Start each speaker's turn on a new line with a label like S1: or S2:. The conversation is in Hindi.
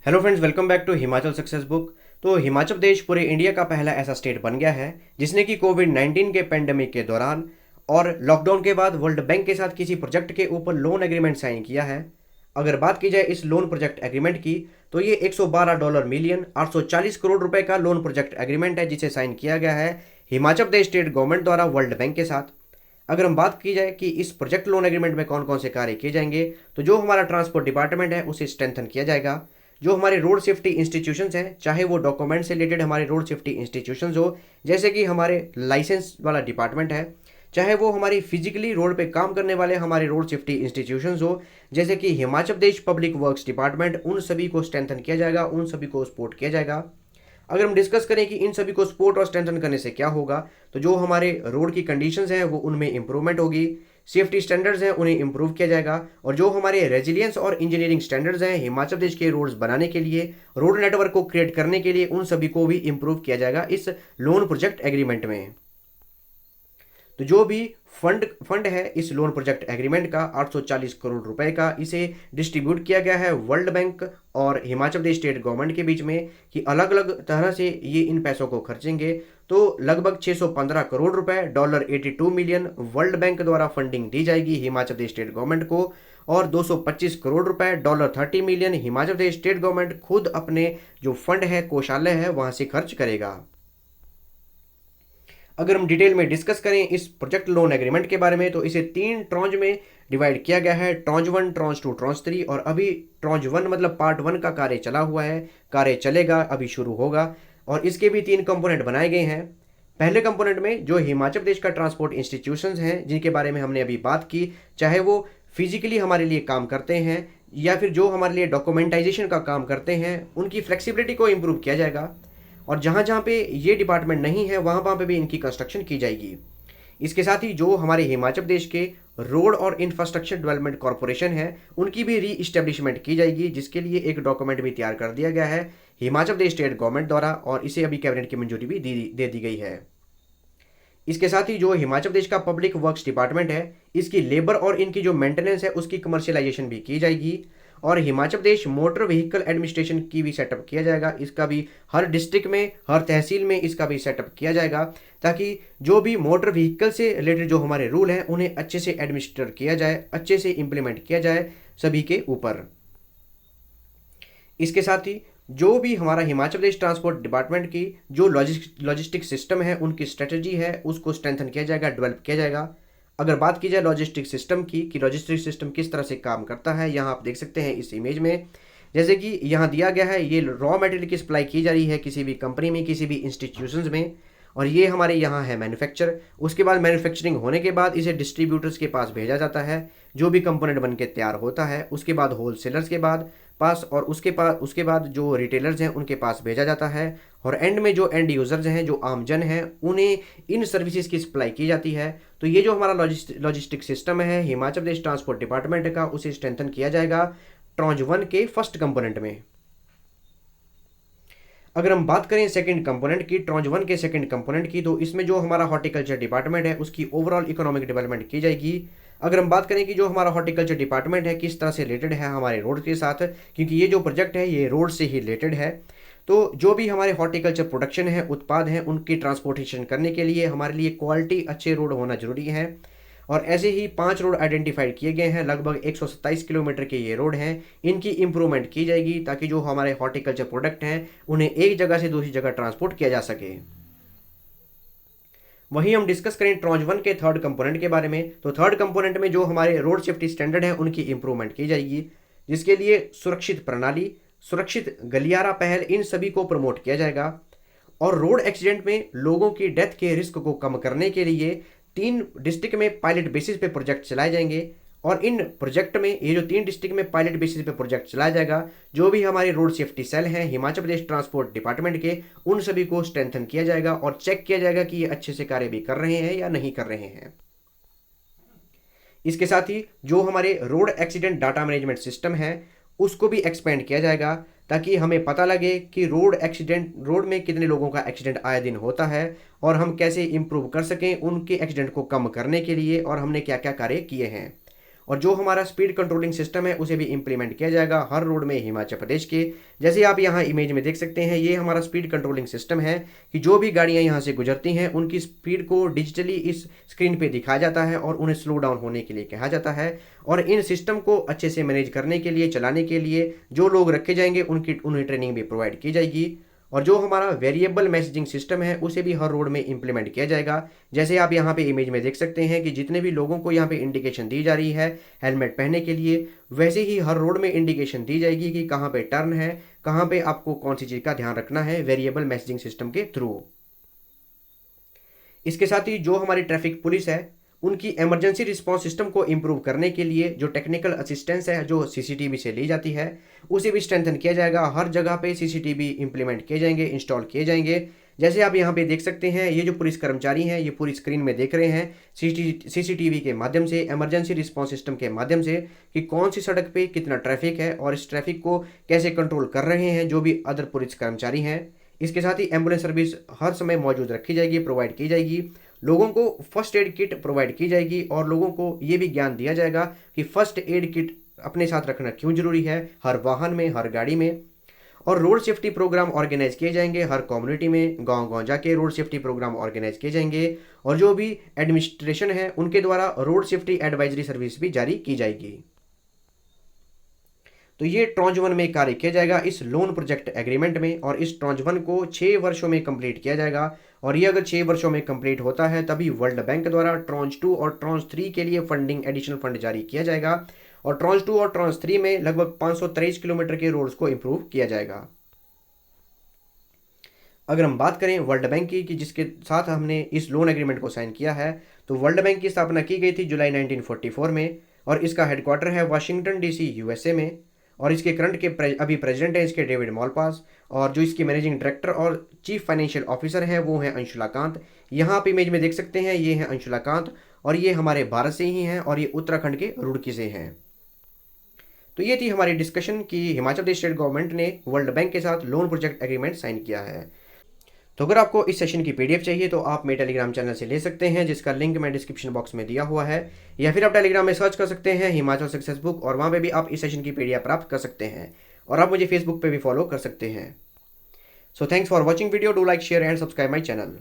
S1: Hello friends, welcome back to Himachal success book. तो हिमाचल प्रदेश पूरे इंडिया का पहला ऐसा स्टेट बन गया है जिसने कि कोविड-19 के पेंडेमिक के दौरान और लॉकडाउन के बाद वर्ल्ड बैंक के साथ किसी प्रोजेक्ट के ऊपर लोन एग्रीमेंट साइन किया है। अगर बात की जाए इस लोन प्रोजेक्ट एग्रीमेंट की, तो ये $112 मिलियन 840 करोड़ रुपए का लोन प्रोजेक्ट एग्रीमेंट है जिसे साइन किया गया है हिमाचल प्रदेश स्टेट गवर्नमेंट द्वारा वर्ल्ड बैंक के साथ। अगर हम बात की जाए कि इस प्रोजेक्ट लोन एग्रीमेंट में कौन कौन से कार्य किए जाएंगे, तो जो हमारा ट्रांसपोर्ट डिपार्टमेंट है उसे स्ट्रेंथन किया जाएगा। जो हमारे रोड सेफ्टी इंस्टीट्यूशंस हैं, चाहे वो डॉक्यूमेंट से रिलेटेड हमारे रोड सेफ्टी इंस्टीट्यूशंस हो, जैसे कि हमारे लाइसेंस वाला डिपार्टमेंट है, चाहे वो हमारी फिजिकली रोड पे काम करने वाले हमारे रोड सेफ्टी इंस्टीट्यूशंस हो, जैसे कि Himachal Pradesh public works department, उन सभी को स्ट्रेंथन किया जाएगा, उन सभी को सपोर्ट किया जाएगा। अगर हम डिस्कस करें कि इन सभी को सपोर्ट और स्ट्रेंथन करने से क्या होगा, तो जो हमारे रोड की कंडीशंस हैं वो उनमें इंप्रूवमेंट होगी, सेफ्टी स्टैंडर्ड्स हैं उन्हें इंप्रूव किया जाएगा, और जो हमारे रेजिलियंस और इंजीनियरिंग स्टैंडर्ड्स हैं हिमाचल प्रदेश के रोड्स बनाने के लिए, रोड नेटवर्क को क्रिएट करने के लिए, उन सभी को भी इंप्रूव किया जाएगा इस लोन प्रोजेक्ट एग्रीमेंट में। तो जो भी फंड है इस लोन प्रोजेक्ट एग्रीमेंट का 840 करोड़ रुपए का, इसे डिस्ट्रीब्यूट किया गया है वर्ल्ड बैंक और हिमाचल प्रदेश स्टेट गवर्नमेंट के बीच में कि अलग अलग तरह से ये इन पैसों को खर्चेंगे। तो लगभग 615 करोड़ रुपए $82 मिलियन वर्ल्ड बैंक द्वारा फंडिंग दी जाएगी हिमाचल प्रदेश स्टेट गवर्नमेंट को, और 225 करोड़ रुपए $30 million Himachal Pradesh state government खुद अपने जो फंड है, कोषालय है, वहां से खर्च करेगा। अगर हम डिटेल में डिस्कस करें इस प्रोजेक्ट लोन एग्रीमेंट के बारे में, तो इसे 3 ट्रॉन्च में डिवाइड किया गया है, ट्रॉन्च 1, ट्रॉन्च 2, ट्रॉन्च 3। और अभी ट्रॉन्च 1 मतलब पार्ट 1 का कार्य चला हुआ है, कार्य चलेगा, अभी शुरू होगा, और इसके भी 3 कंपोनेंट बनाए गए हैं। पहले कंपोनेंट में जो हिमाचल प्रदेश का ट्रांसपोर्ट इंस्टीट्यूशंस हैं जिनके बारे में हमने अभी बात की, चाहे वो फिजिकली हमारे लिए काम करते हैं या फिर जो हमारे लिए डॉक्यूमेंटाइजेशन का काम करते हैं, उनकी फ्लेक्सिबिलिटी को इम्प्रूव किया जाएगा, और जहाँ जहाँ पे ये डिपार्टमेंट नहीं है वहाँ वहाँ पे भी इनकी कंस्ट्रक्शन की जाएगी। इसके साथ ही जो हमारे हिमाचल प्रदेश के रोड और इंफ्रास्ट्रक्चर डेवलपमेंट कॉरपोरेशन है, उनकी भी री इस्टेब्लिशमेंट की जाएगी, जिसके लिए एक डॉक्यूमेंट भी तैयार कर दिया गया है हिमाचल प्रदेश स्टेट गवर्नमेंट द्वारा, और इसे अभी कैबिनेट की मंजूरी भी दे दी गई है। इसके साथ ही जो हिमाचल प्रदेश का पब्लिक वर्क्स डिपार्टमेंट है, इसकी लेबर और इनकी जो मेंटेनेंस है उसकी कमर्शियलाइजेशन भी की जाएगी, और Himachal Pradesh motor vehicle administration की भी सेटअप किया जाएगा। इसका भी हर डिस्ट्रिक्ट में, हर तहसील में इसका भी सेटअप किया जाएगा, ताकि जो भी मोटर व्हीकल से रिलेटेड जो हमारे रूल हैं उन्हें अच्छे से एडमिनिस्टर किया जाए, अच्छे से इम्प्लीमेंट किया जाए सभी के ऊपर। इसके साथ ही जो भी हमारा हिमाचल प्रदेश ट्रांसपोर्ट डिपार्टमेंट की जो लॉजिस्टिक सिस्टम है, उनकी स्ट्रेटजी है, उसको स्ट्रेंथन किया जाएगा, डेवलप किया जाएगा। अगर बात की जाए लॉजिस्टिक सिस्टम की कि लॉजिस्टिक सिस्टम किस तरह से काम करता है, यहाँ आप देख सकते हैं इस इमेज में, जैसे कि यहाँ दिया गया है, ये रॉ मटेरियल की सप्लाई की जा रही है किसी भी कंपनी में, किसी भी इंस्टीट्यूशंस में, और ये हमारे यहाँ है मैन्युफैक्चर। उसके बाद मैन्युफैक्चरिंग होने के बाद इसे डिस्ट्रीब्यूटर्स के पास भेजा जाता है, जो भी कंपोनेंट बन के तैयार होता है, उसके बाद होलसेलर्स के पास, और उसके बाद जो रिटेलर्स हैं उनके पास भेजा जाता है, और एंड में जो एंड यूजर्स हैं, जो आमजन हैं, उन्हें इन सर्विसेज की सप्लाई की जाती है। तो ये जो हमारा लॉजिस्टिक सिस्टम है हिमाचल प्रदेश ट्रांसपोर्ट डिपार्टमेंट का, उसे स्ट्रेंथन किया जाएगा ट्रॉन्च 1 के फर्स्ट कंपोनेंट में। अगर हम बात करें सेकंड कंपोनेंट की, ट्रॉन्च 1 के सेकंड कंपोनेंट की, तो इसमें जो हमारा हॉर्टिकल्चर डिपार्टमेंट है उसकी ओवरऑल इकोनॉमिक डेवलपमेंट की जाएगी। अगर हम बात करें कि जो हमारा हॉर्टिकल्चर डिपार्टमेंट है किस तरह से रिलेटेड है हमारे रोड के साथ, क्योंकि ये जो प्रोजेक्ट है ये रोड से ही रिलेटेड है, तो जो भी हमारे हॉर्टिकल्चर प्रोडक्शन है, उत्पाद हैं, उनकी ट्रांसपोर्टेशन करने के लिए हमारे लिए क्वालिटी अच्छे रोड होना जरूरी है। और ऐसे ही 5 रोड आइडेंटिफाइड किए गए हैं, लगभग 127 किलोमीटर के ये रोड हैं, इनकी इंप्रूवमेंट की जाएगी ताकि जो हमारे हॉर्टिकल्चर प्रोडक्ट हैं उन्हें एक जगह से दूसरी जगह ट्रांसपोर्ट किया जा सके। वहीं हम डिस्कस करें ट्रॉन्च 1 के थर्ड कंपोनेंट के बारे में, तो थर्ड कंपोनेंट में जो हमारे रोड सेफ्टी स्टैंडर्ड हैं उनकी इंप्रूवमेंट की जाएगी, जिसके लिए सुरक्षित प्रणाली, सुरक्षित गलियारा पहल, इन सभी को प्रमोट किया जाएगा। और रोड एक्सीडेंट में लोगों की डेथ के रिस्क को कम करने के लिए 3 डिस्ट्रिक्ट में पायलट बेसिस पे प्रोजेक्ट चलाए जाएंगे, और इन प्रोजेक्ट में ये जो 3 डिस्ट्रिक्ट में पायलट बेसिस पे प्रोजेक्ट चलाया जाएगा, जो भी हमारे रोड सेफ्टी सेल हैं हिमाचल प्रदेश ट्रांसपोर्ट डिपार्टमेंट के, उन सभी को स्ट्रेंथन किया जाएगा और चेक किया जाएगा कि ये अच्छे से कार्य भी कर रहे हैं या नहीं कर रहे हैं। इसके साथ ही जो हमारे road accident data management system है उसको भी एक्सपेंड किया जाएगा, ताकि हमें पता लगे कि रोड में कितने लोगों का एक्सीडेंट आए दिन होता है, और हम कैसे इंप्रूव कर सकें उनके एक्सीडेंट को कम करने के लिए, और हमने क्या क्या कार्य किए हैं। और जो हमारा स्पीड कंट्रोलिंग सिस्टम है उसे भी इंप्लीमेंट किया जाएगा हर रोड में हिमाचल प्रदेश के। जैसे आप यहाँ इमेज में देख सकते हैं, ये हमारा स्पीड कंट्रोलिंग सिस्टम है कि जो भी गाड़ियाँ यहाँ से गुजरती हैं उनकी स्पीड को डिजिटली इस स्क्रीन पे दिखाया जाता है और उन्हें स्लो डाउन होने के लिए कहा जाता है। और इन सिस्टम को अच्छे से मैनेज करने के लिए, चलाने के लिए जो लोग रखे जाएंगे उन्हें ट्रेनिंग भी प्रोवाइड की जाएगी। और जो हमारा वेरिएबल मैसेजिंग सिस्टम है उसे भी हर रोड में इंप्लीमेंट किया जाएगा। जैसे आप यहाँ पे इमेज में देख सकते हैं कि जितने भी लोगों को यहाँ पे इंडिकेशन दी जा रही है हेलमेट पहनने के लिए, वैसे ही हर रोड में इंडिकेशन दी जाएगी कि कहाँ पे टर्न है, कहाँ पे आपको कौन सी चीज़ का ध्यान रखना है वेरिएबल मैसेजिंग सिस्टम के थ्रू। इसके साथ ही जो हमारी ट्रैफिक पुलिस है उनकी इमरजेंसी रिस्पांस सिस्टम को इम्प्रूव करने के लिए जो टेक्निकल असिस्टेंस है जो सीसीटीवी से ली जाती है उसे भी स्ट्रेंथन किया जाएगा। हर जगह पे सीसीटीवी इंप्लीमेंट किए जाएंगे, इंस्टॉल किए जाएंगे। जैसे आप यहाँ पे देख सकते हैं, ये जो पुलिस कर्मचारी हैं ये पूरी स्क्रीन में देख रहे हैं सीसीटीवी के माध्यम से, इमरजेंसी रिस्पांस सिस्टम के माध्यम से कि कौन सी सड़क पे कितना ट्रैफिक है और इस ट्रैफिक को कैसे कंट्रोल कर रहे हैं जो भी अदर पुलिस कर्मचारी हैं। इसके साथ ही एम्बुलेंस सर्विस हर समय मौजूद रखी जाएगी, प्रोवाइड की जाएगी। लोगों को फर्स्ट एड किट प्रोवाइड की जाएगी और लोगों को ये भी ज्ञान दिया जाएगा कि फर्स्ट एड किट अपने साथ रखना क्यों जरूरी है हर वाहन में, हर गाड़ी में। और रोड सेफ्टी प्रोग्राम ऑर्गेनाइज किए जाएंगे हर कम्युनिटी में, गांव-गांव जाके रोड सेफ्टी प्रोग्राम ऑर्गेनाइज किए जाएंगे। और जो भी एडमिनिस्ट्रेशन है उनके द्वारा रोड सेफ्टी एडवाइजरी सर्विस भी जारी की जाएगी। तो ये ट्रॉन्ज 1 में कार्य किया जाएगा इस लोन प्रोजेक्ट एग्रीमेंट में, और इस ट्रॉन्ज 1 को 6 वर्षों में कंप्लीट किया जाएगा। और ये अगर 6 वर्षों में कंप्लीट होता है तभी वर्ल्ड बैंक द्वारा ट्रॉन्ज 2 और ट्रॉन्ज 3 के लिए फंडिंग, एडिशनल फंड जारी किया जाएगा। और ट्रॉन्ज 2 और ट्रॉन्ज 3 में लगभग 523 किलोमीटर के रोड्स को इंप्रूव किया जाएगा। अगर हम बात करें वर्ल्ड बैंक की कि जिसके साथ हमने इस लोन एग्रीमेंट को साइन किया है, तो वर्ल्ड बैंक की स्थापना की गई थी जुलाई 1944 में और इसका हेडक्वार्टर है वाशिंगटन डीसी यूएसए में। और इसके करंट के अभी प्रेसिडेंट है इसके डेविड मॉलपास, और जो इसकी मैनेजिंग डायरेक्टर और चीफ फाइनेंशियल ऑफिसर है वो है अंशुला कांत। यहाँ आप इमेज में देख सकते हैं, ये है अंशुला कांत और ये हमारे भारत से ही हैं और ये उत्तराखंड के रुड़की से हैं। तो ये थी हमारी डिस्कशन कि हिमाचल प्रदेश स्टेट गवर्नमेंट ने वर्ल्ड बैंक के साथ लोन प्रोजेक्ट एग्रीमेंट साइन किया है। तो अगर आपको इस सेशन की पीडीएफ चाहिए तो आप मेरे टेलीग्राम चैनल से ले सकते हैं जिसका लिंक मैं डिस्क्रिप्शन बॉक्स में दिया हुआ है, या फिर आप टेलीग्राम में सर्च कर सकते हैं हिमाचल सक्सेस बुक और वहाँ पे भी आप इस सेशन की पीडीएफ प्राप्त कर सकते हैं। और आप मुझे फेसबुक पे भी फॉलो कर सकते हैं। So thanks for watching video, do like, share and subscribe my channel.